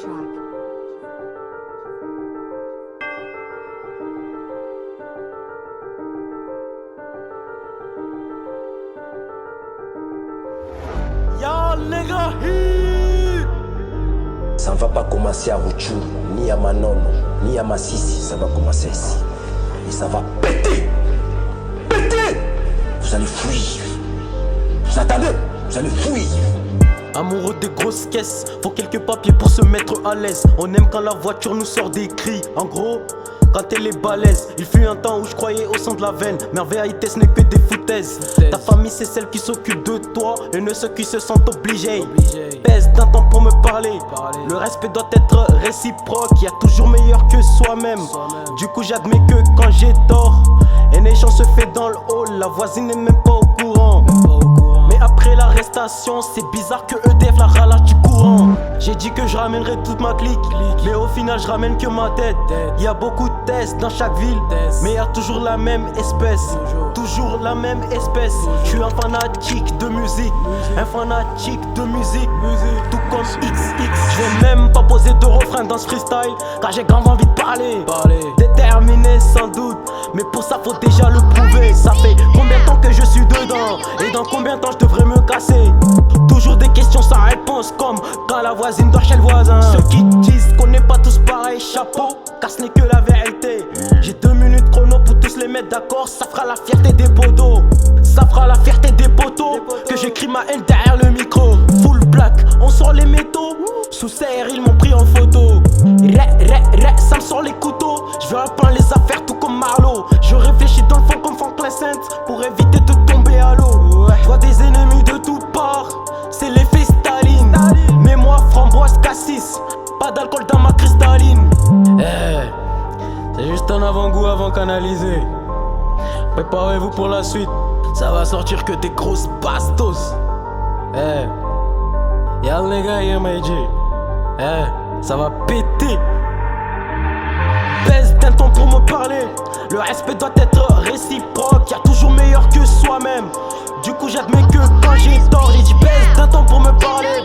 track. Yo les gars, ça ne va pas commencer à Rutshuru, ni à Manono, ni à Massissi, ça va commencer ici. Et ça va péter. Péter. Vous allez fuir. Vous attendez? Vous allez fuir. amoureux des grosses caisses, faut quelques papiers pour se mettre à l'aise. On aime quand la voiture nous sort des cris. En gros, quand elle est balèze. Il fut un temps où je croyais au sang de la veine, mais en vérité ce n'est que des foutaises. Ta famille c'est celle qui s'occupe de toi et ne ceux qui se sentent obligés. Pèse d'un temps pour me parler. Le respect doit être réciproque, y a toujours meilleur que soi-même. Du coup j'admets que quand j'ai tort, un échange se fait dans le hall. La voisine n'est même pas au courant. Mais après l'arrestation, c'est bizarre que EDF la relâche du courant. J'ai dit que je ramènerais toute ma clique, mais au final je ramène que ma tête. Y a beaucoup de tests dans chaque ville, mais y a toujours la même espèce. Toujours la même espèce. Je suis un fanatique de musique, un fanatique de musique, tout comme XX. Je vais même pas poser de refrain dans ce freestyle, car j'ai grave envie de parler. Déterminé sans doute, mais pour ça faut déjà le prouver. Ça fait combien de temps que je suis dedans, et dans combien de temps je devrais me casser? Toujours des questions sans réponse, comme quand la voisine dort chez le voisin. Ceux qui disent qu'on n'est pas tous pareils, chapeau, car ce n'est que la vérité. J'ai 2 minutes chrono pour tous les mettre d'accord, ça fera la fierté des poteaux. Ça fera la fierté des poteaux, que j'écris ma haine derrière le micro. Full black, on sort les métaux, sous serre ils m'ont pris en photo. Ça me sort les couteaux, je veux reprendre les affaires tout comme Marlowe. Je réfléchis dans le fond comme Franklin Saint pour éviter de tomber à l'eau. Je vois des ennemis de toutes parts, c'est l'effet Staline. Mais moi framboise cassis, pas d'alcool dans ma cristalline. C'est juste un avant-goût avant canalisé. Préparez-vous pour la suite, ça va sortir que des grosses bastos. Y'a les gars, y'a Meiji. Ça va péter. Baisse d'un temps pour me parler. Le respect doit être réciproque, y'a toujours meilleur que soi-même. Du coup j'admets que quand j'ai tort, j'ai dit baisse d'un temps pour me parler.